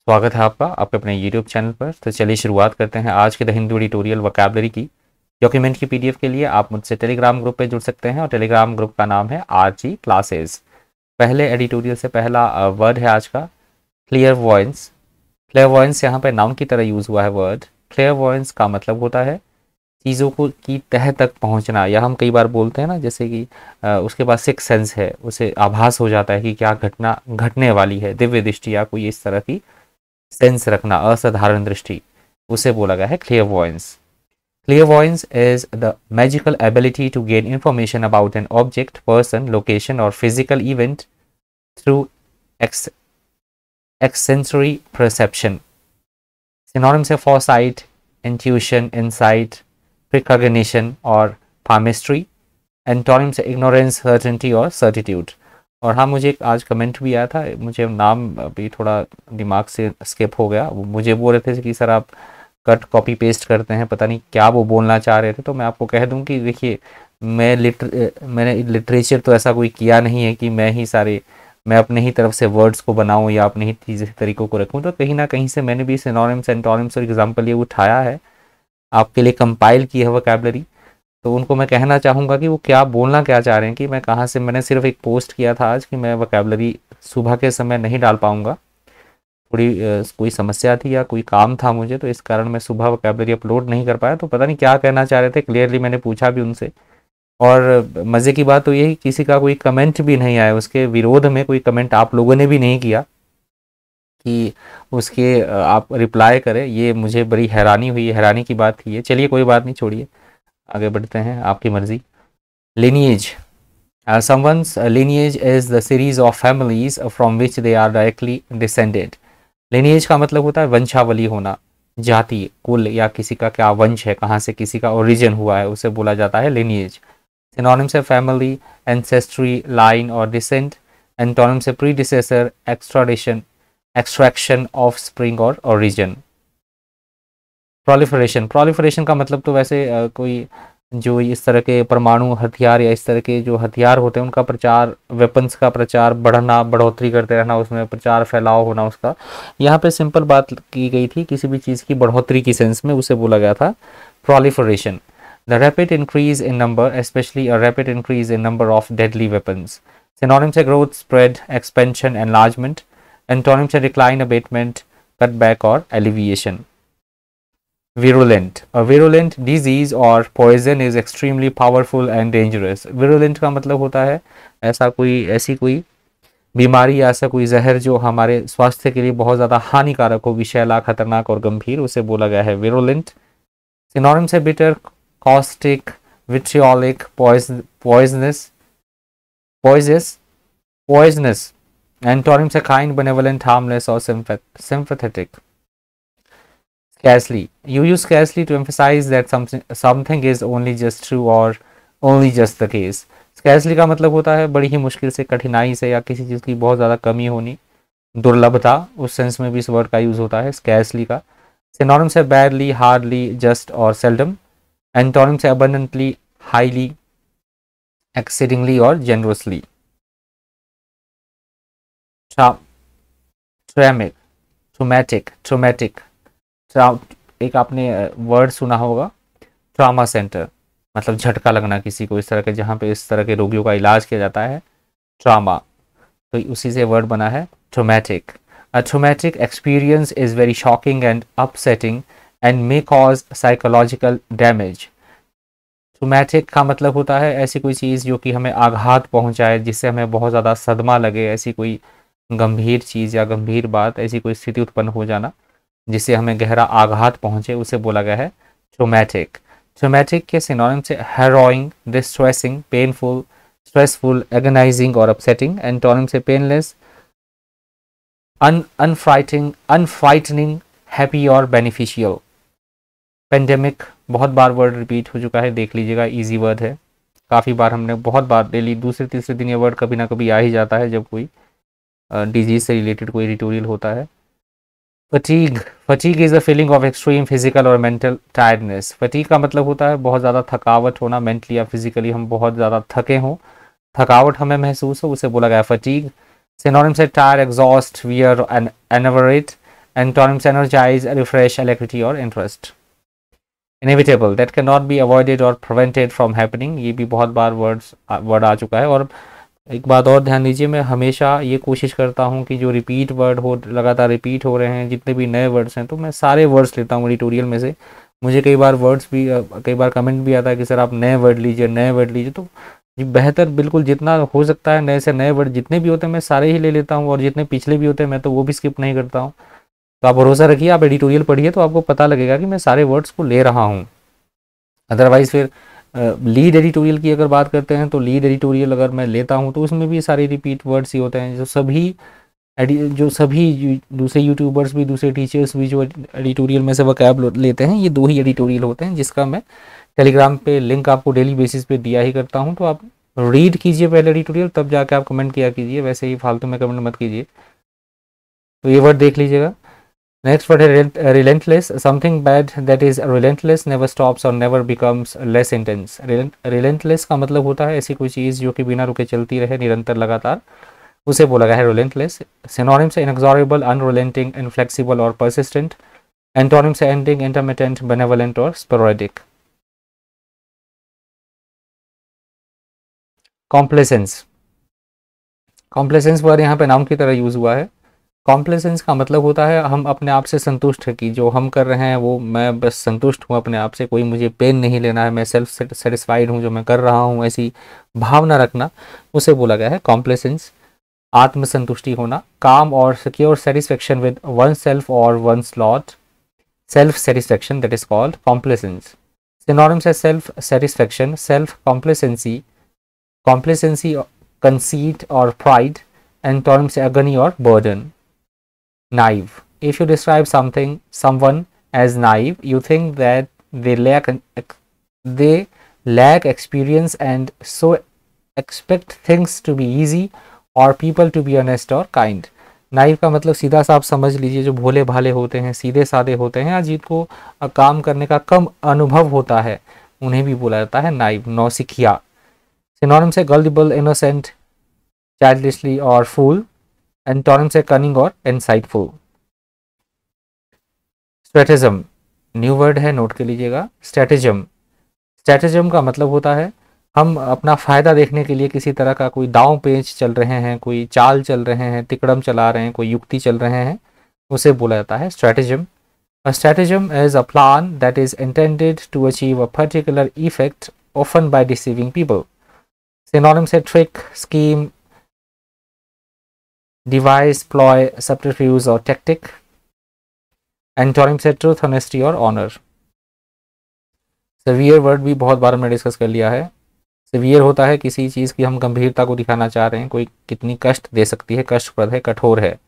स्वागत है आपका आपके अपने YouTube चैनल पर। तो चलिए शुरुआत करते हैं आज के द हिंदू एडिटोरियल वोकैबुलरी की डॉक्यूमेंट की पीडीएफ के लिए आप मुझसे टेलीग्राम ग्रुप पे जुड़ सकते हैं और टेलीग्राम ग्रुप का नाम है आरजी क्लासेस। पहले एडिटोरियल से पहला वर्ड है आज का क्लियरवॉयंस। क्लियरवॉयंस यहाँ पे नाउन की तरह यूज़ हुआ है वर्ड। क्लियरवॉयंस का मतलब होता है चीज़ों को की तह तक पहुँचना, या हम कई बार बोलते हैं ना जैसे कि उसके पास सिक्स सेंस है, उसे आभास हो जाता है कि क्या घटना घटने वाली है, दिव्य दृष्टि या कोई इस तरह की सेंस रखना, असाधारण दृष्टि, उसे बोला गया है clairvoyance. Clairvoyance is the magical ability to gain information about an object, person, location और physical event through extrasensory perception. Synonyms है फॉरसाइट, इंट्यूशन, इनसाइट, प्रिकॉग्निशन और पामिस्ट्री। एंटोनिम्स है इग्नोरेंस, सर्टेनिटी और सर्टिट्यूड। और हाँ, मुझे एक आज कमेंट भी आया था, मुझे नाम अभी थोड़ा दिमाग से स्किप हो गया। मुझे बोल रहे थे कि सर आप कट कॉपी पेस्ट करते हैं, पता नहीं क्या वो बोलना चाह रहे थे। तो मैं आपको कह दूं कि देखिए, मैंने लिटरेचर तो ऐसा कोई किया नहीं है कि मैं अपने ही तरफ से वर्ड्स को बनाऊं या अपने ही चीज़ें तरीक़ों को रखूं। तो कहीं ना कहीं से मैंने भी सिनोनिम्स, एंटोनिम्स और एग्जाम्पल ये उठाया है, आपके लिए कंपाइल की है वोकैबुलरी। तो उनको मैं कहना चाहूँगा कि वो क्या बोलना क्या चाह रहे हैं, कि मैं कहाँ से। मैंने सिर्फ एक पोस्ट किया था आज कि मैं वोकैबुलरी सुबह के समय नहीं डाल पाऊँगा, थोड़ी कोई समस्या थी या कोई काम था मुझे, तो इस कारण मैं सुबह वोकैबुलरी अपलोड नहीं कर पाया। तो पता नहीं क्या कहना चाह रहे थे, क्लियरली मैंने पूछा भी उनसे। और मज़े की बात तो ये है किसी का कोई कमेंट भी नहीं आया, उसके विरोध में कोई कमेंट आप लोगों ने भी नहीं किया कि उसके आप रिप्लाई करें। ये मुझे बड़ी हैरानी हुई, हैरानी की बात थी ये। चलिए कोई बात नहीं, छोड़िए, आगे बढ़ते हैं, आपकी मर्जी। Lineage. Someone's lineage is the series of families from which they are directly descended. lineage का मतलब होता है वंशावली होना, जाति, कुल, या किसी का क्या वंश है, कहाँ से किसी का ओरिजिन हुआ है, उसे बोला जाता है lineage. Synonyms है family, ancestry, line और descent. Antonyms है predecessor, extraction, offspring और origin. प्रोलिफरेशन का मतलब तो वैसे कोई जो इस तरह के परमाणु हथियार या इस तरह के जो हथियार होते हैं उनका प्रचार, वेपन्स का प्रचार, बढ़ना, बढ़ोतरी करते रहना, उसमें प्रचार फैलाव होना उसका। यहाँ पे सिंपल बात की गई थी, किसी भी चीज़ की बढ़ोतरी की सेंस में उसे बोला गया था proliferation. The rapid increase in number, specially a rapid increase in number of deadly weapons. Synonyms है growth, spread, expansion, enlargement. Antonyms है डिक्लाइन, अबेटमेंट, कटबैक और alleviation. virulent, a virulent disease or poison is extremely powerful and dangerous. virulent का मतलब होता है ऐसी कोई बीमारी या ऐसा कोई जहर जो हमारे स्वास्थ्य के लिए बहुत ज़्यादा हानिकारक हो, विषैला, खतरनाक और गंभीर, उसे बोला गया है virulent. सिनोनिम्स है bitter, caustic, vitriolic, poisonous. Antonyms है kind, benevolent, harmless और sympathetic. Scarcely. You use scarcely to emphasize that something is only just true or only just the case. Scarcely का मतलब होता है बड़ी ही मुश्किल से, कठिनाई से, या किसी चीज़ की बहुत ज़्यादा कमी होनी, दुर्लभता, उस सेंस में भी इस वर्ड का यूज़ होता है scarcely का। Synonyms है barely, hardly, just और seldom. Antonyms है abundantly, highly, exceedingly और generously. Traumatic. एक आपने वर्ड सुना होगा, ट्रामा सेंटर, मतलब झटका लगना किसी को, इस तरह के, जहाँ पे इस तरह के रोगियों का इलाज किया जाता है, ट्रामा, तो उसी से वर्ड बना है traumatic. A traumatic experience is very shocking and upsetting and may cause psychological damage. Traumatic का मतलब होता है ऐसी कोई चीज़ जो कि हमें आघात पहुँचाए, जिससे हमें बहुत ज़्यादा सदमा लगे, ऐसी कोई गंभीर चीज़ या गंभीर बात, ऐसी कोई स्थिति उत्पन्न हो जाना जिससे हमें गहरा आघात पहुंचे, उसे बोला गया है ट्रोमैटिक। ट्रोमैटिक के सिनोनिम्स से हैरोइंग, डिस्ट्रेसिंग, पेनफुल, स्ट्रेसफुल, एगनाइजिंग और अपसेटिंग। एंटोनिम से पेनलेस, अनफ्राइटनिंग, हैप्पी और बेनिफिशियल। पेंडेमिक, बहुत बार वर्ड रिपीट हो चुका है, देख लीजिएगा, इजी वर्ड है, काफ़ी बार हमने, बहुत बार, डेली दूसरे तीसरे दिन ये वर्ड कभी ना कभी आ ही जाता है जब कोई डिजीज से रिलेटेड कोई एडिटोरियल होता है। Fatigue is a feeling of extreme physical और मेंटल टायर्डनेस। फटीग का मतलब होता है बहुत ज़्यादा थकावट होना, मेंटली या फिजिकली हम बहुत ज़्यादा थके हों, थकावट हमें महसूस हो, उसे बोला गया फटीग। सिनोनिम्स है tire, exhaust, wear and enervate. Antonyms energize, refresh, alacrity और interest. Inevitable, that cannot be avoided or prevented from happening. ये भी बहुत बार वर्ड आ चुका है। और एक बात और ध्यान दीजिए, मैं हमेशा ये कोशिश करता हूँ कि जो रिपीट वर्ड हो, लगातार रिपीट हो रहे हैं, जितने भी नए वर्ड्स हैं, तो मैं सारे वर्ड्स लेता हूँ एडिटोरियल में से। मुझे कई बार कमेंट भी आता है कि सर आप नए वर्ड लीजिए, तो बेहतर बिल्कुल जितना हो सकता है नए से नए वर्ड जितने भी होते हैं मैं सारे ही ले लेता हूँ, और जितने पिछले भी होते हैं मैं तो वो भी स्किप नहीं करता हूँ। तो आप भरोसा रखिए, आप एडिटोरियल पढ़िए तो आपको पता लगेगा कि मैं सारे वर्ड्स को ले रहा हूँ। अदरवाइज फिर लीड एडिटोरियल की अगर बात करते हैं तो लीड एडिटोरियल अगर मैं लेता हूँ तो उसमें भी सारे रिपीट वर्ड्स ही होते हैं। जो सभी दूसरे यूट्यूबर्स भी, दूसरे टीचर्स भी जो एडिटोरियल में से वोकैब लेते हैं, ये 2 ही एडिटोरियल होते हैं, जिसका मैं टेलीग्राम पे लिंक आपको डेली बेसिस पे दिया ही करता हूँ। तो आप रीड कीजिए पहले एडिटोरियल, तब जाके आप कमेंट किया कीजिए, वैसे ही फालतू में कमेंट मत कीजिए। तो ये वर्ड देख लीजिएगा। नेक्स्ट वर्ड है relentless. Something bad that is relentless never stops और never becomes less intense. Relentless का मतलब होता है ऐसी कोई चीज़ जो कि बिना रुके चलती रहे, निरंतर, लगातार, उसे बोला गया है रिलेंटलेस। सिनोनिम से इनएक्सॉरेबल, अनरिलेंटिंग, इनफ्लेक्सिबल और परसिस्टेंट। एंटोनिम से एंडिंग, इंटरमिटेंट, बेनेवलेंट और स्पोरेडिक। कॉम्प्लेसेंस। कॉम्प्लेसेंस वर्ड यहाँ पे नाउन की तरह यूज हुआ है। कॉम्प्लेसेंस का मतलब होता है हम अपने आप से संतुष्ट है कि जो हम कर रहे हैं वो मैं बस संतुष्ट हूँ अपने आप से, कोई मुझे पेन नहीं लेना है, मैं सेल्फ सेटिस्फाइड हूँ जो मैं कर रहा हूँ, ऐसी भावना रखना, उसे बोला गया है कॉम्प्लेसेंस। आत्मसंतुष्टि होना। काम और secure satisfaction with one self और one lot. Self satisfaction, that is called complacence. Synonyms है self satisfaction, self complacency, complacency, conceit और प्राइड। एंटोनिम्स है agony और burden. Naive. If you describe someone as naive, you think that they lack experience and so expect things to be easy or people to be honest or kind. Naive का मतलब सीधा सा आप समझ लीजिए जो भोले भाले होते हैं, सीधे साधे होते हैं, या जिनको काम करने का कम अनुभव होता है, उन्हें भी बोला जाता है नाइव, नौसिखिया। सिनोनिम से गल्लिबल, इनोसेंट, चाइल्डिशली और फूल। एंटोनिम से कनिंग और इनसाइटफुल। स्ट्रेटेजम, न्यू वर्ड है, नोट कर लीजिएगा। स्ट्रेटेजम, स्ट्रेटेजम का मतलब होता है हम अपना फायदा देखने के लिए किसी तरह का कोई दांव पेच चल रहे हैं, कोई चाल चल रहे हैं, तिकड़म चला रहे हैं, कोई युक्ति चल रहे हैं, उसे बोला जाता है stratagem. A stratagem is a plan that is intended to achieve a particular effect, often by deceiving people. Synonyms है trick, scheme, device, ploy, subterfuge और tactic. Antonyms है truth, honesty और honor. Severe वर्ड भी बहुत बार हमने discuss कर लिया है। सिवियर होता है किसी चीज़ की हम गंभीरता को दिखाना चाह रहे हैं, कोई कितनी कष्ट दे सकती है, कष्टप्रद है, कठोर है,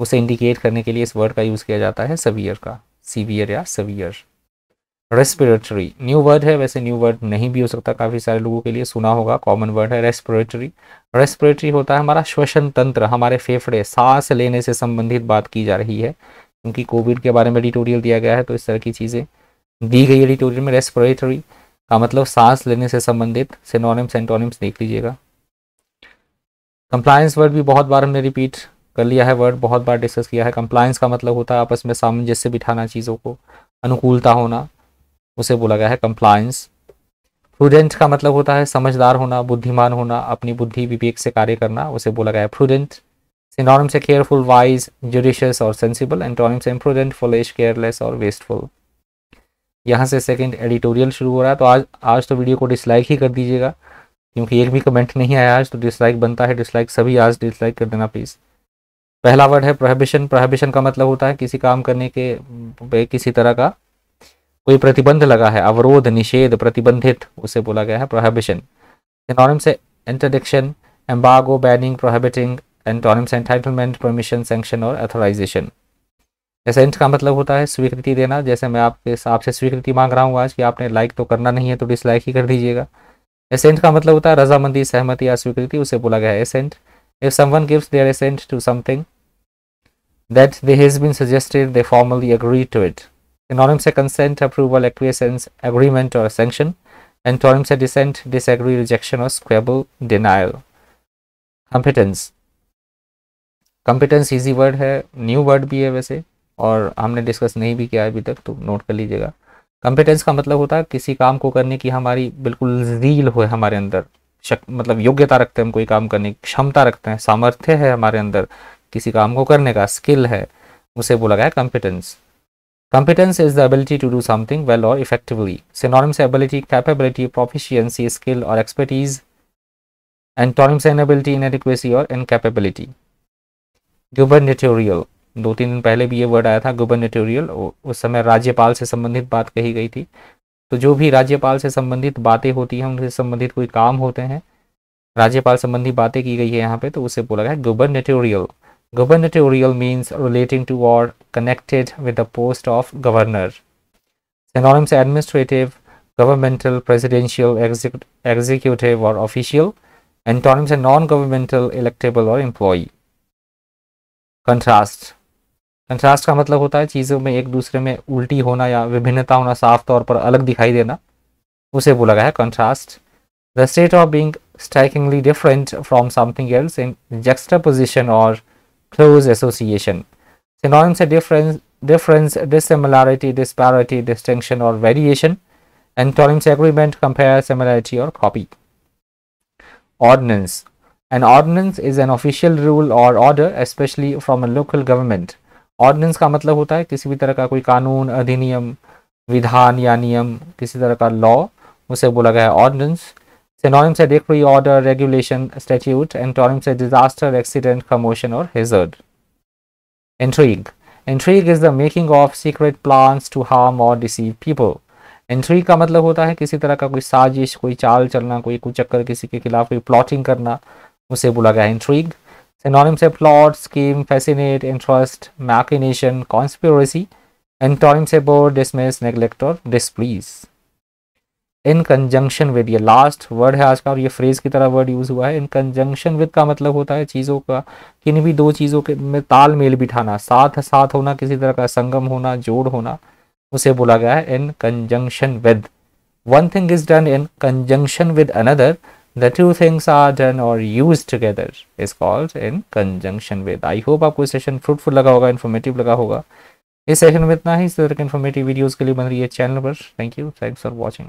उसे इंडिकेट करने के लिए इस वर्ड का यूज़ किया जाता है सवियर का, सीवियर या सवियर। रेस्पिरेटरी, न्यू वर्ड है, वैसे न्यू वर्ड नहीं भी हो सकता, काफ़ी सारे लोगों के लिए सुना होगा, कॉमन वर्ड है रेस्पिरेटरी। रेस्पिरेटरी होता है हमारा श्वसन तंत्र, हमारे फेफड़े, सांस लेने से संबंधित बात की जा रही है, क्योंकि कोविड के बारे में एडिटोरियल दिया गया है तो इस तरह की चीज़ें दी गई एडिटोरियल में। रेस्पिरेटरी का मतलब सांस लेने से संबंधित। सिनोनिम्स एंटोनिम्स देख लीजिएगा। कंप्लायंस वर्ड भी बहुत बार हमने रिपीट कर लिया है, वर्ड बहुत बार डिस्कस किया है। कंप्लायंस का मतलब होता है आपस में सामंजस्य बिठाना, चीज़ों को अनुकूलता होना, उसे बोला गया है कंप्लायंस। प्रूडेंट का मतलब होता है समझदार होना, बुद्धिमान होना, अपनी बुद्धि विवेक से कार्य करना, उसे बोला गया है प्रूडेंट। सिनोनिम्स है केयरफुल, वाइज, जुडिशियस और सेंसिबल। एंटोनिम्स है इम्प्रूडेंट, फुलिश, केयरलेस और वेस्टफुल। यहाँ से सेकंड एडिटोरियल शुरू हो रहा है, तो आज तो वीडियो को डिसलाइक ही कर दीजिएगा, क्योंकि एक भी कमेंट नहीं आया आज, तो डिसलाइक बनता है, डिसलाइक सभी आज डिसलाइक कर देना प्लीज़। पहला वर्ड है प्रोहिबिशन। प्रोहिबिशन का मतलब होता है किसी काम करने के किसी तरह का कोई प्रतिबंध लगा है, अवरोध, निषेध, प्रतिबंधित, उसे बोला गया है प्रोहिबिशन। सिनोनिम्स है interdiction, embargo, banning, prohibiting. Antonyms entitlement, permission, sanction और अथोराइजेशन। एसेंट का मतलब होता है स्वीकृति देना, जैसे मैं आपसे स्वीकृति मांग रहा हूँ आज कि आपने लाइक तो करना नहीं है तो डिसलाइक ही कर दीजिएगा। एसेंट का मतलब होता है रजामंदी, सहमति या स्वीकृति, उसे बोला गया है assent. If someone gives their assent to something that they has been suggested, they formally agree to it. Synonyms है कंसेंट, अप्रूवल, एक्विएसेंस, एग्रीमेंट और सैंक्शन। एंटोनिम्स है डिसेंट, डिसएग्री, रिजेक्शन और squabble, denial. Competence, competence easy word है, new word भी है वैसे, और हमने डिस्कस नहीं भी किया है अभी तक, तो नोट कर लीजिएगा। कॉम्पिटेंस का मतलब होता है किसी काम को करने की हमारी बिल्कुल ज़ील हो हमारे अंदर, मतलब योग्यता रखते हैं हम कोई काम करने की, क्षमता रखते हैं, सामर्थ्य है हमारे अंदर किसी काम को करने का, स्किल है, उसे बोला गया है competence. Competence is the ability to do something well or effectively. Synonyms है ability, capability, proficiency, skill or expertise. Antonyms है inability, inadequacy और incapability. Gubernatorial, 2-3 दिन पहले भी ये वर्ड आया था gubernatorial, उस समय राज्यपाल से संबंधित बात कही गई थी। तो जो भी राज्यपाल से संबंधित बातें होती हैं, उनसे संबंधित कोई काम होते हैं, राज्यपाल संबंधी बातें की गई है यहाँ पे, तो उसे बोला गया gubernatorial. Gubernatorial means relating to or connected with the post of governor. Synonyms administrative, governmental, presidential, executive or official. Antonyms non-governmental, electable or employee. Contrast. Contrast का मतलब होता है चीज़ों में एक दूसरे में उल्टी होना या विभिन्नता होना, साफ तौर पर अलग दिखाई देना, उसे बोला गया है contrast. The state of being strikingly different from something else in juxtaposition or close association. Synonyms are difference, dissimilarity, disparity, distinction or variation. Antonyms agreement, compare, similarity or copy. Ordinance. An ordinance is an official rule or order, especially from a local government. Ordinance का मतलब होता है किसी भी तरह का कोई कानून, अधिनियम, विधान या नियम, किसी तरह का लॉ, उसे बोला गया है ordinance. Synonyms are decree, order, regulation, statute. Antonyms are disaster, accident, commotion or hazard. Intrigue. Intrigue is the making of secret plans to harm or deceive people. Intrigue का मतलब होता है किसी तरह का कोई साजिश, कोई चाल चलना, कोई कुचक्कर, किसी के खिलाफ कोई प्लॉटिंग करना, उसे बोला गया है intrigue. Synonyms are plot, scheme, fascinate, interest, machination, conspiracy. Antonyms are bore, dismiss, neglect or displease. In conjunction with, ये लास्ट वर्ड है आज का और ये फ्रेज की तरह वर्ड यूज हुआ है। इन कंजंक्शन विद का मतलब होता है चीज़ों का, किन्हीं भी दो चीज़ों के में तालमेल बिठाना, साथ साथ होना, किसी तरह का संगम होना, जोड़ होना, उसे बोला गया है in conjunction with. One thing is done in conjunction with another, the two things are done और use together is called in conjunction with. I hope आपको सेशन फ्रूटफुल लगा होगा, इन्फॉर्मेटिव लगा होगा. इस सेशन में इतना ही. इस तरह के इन्फॉर्मेटिव वीडियोज़ के लिए बन रही है चैनल पर. Thank you, thanks for watching.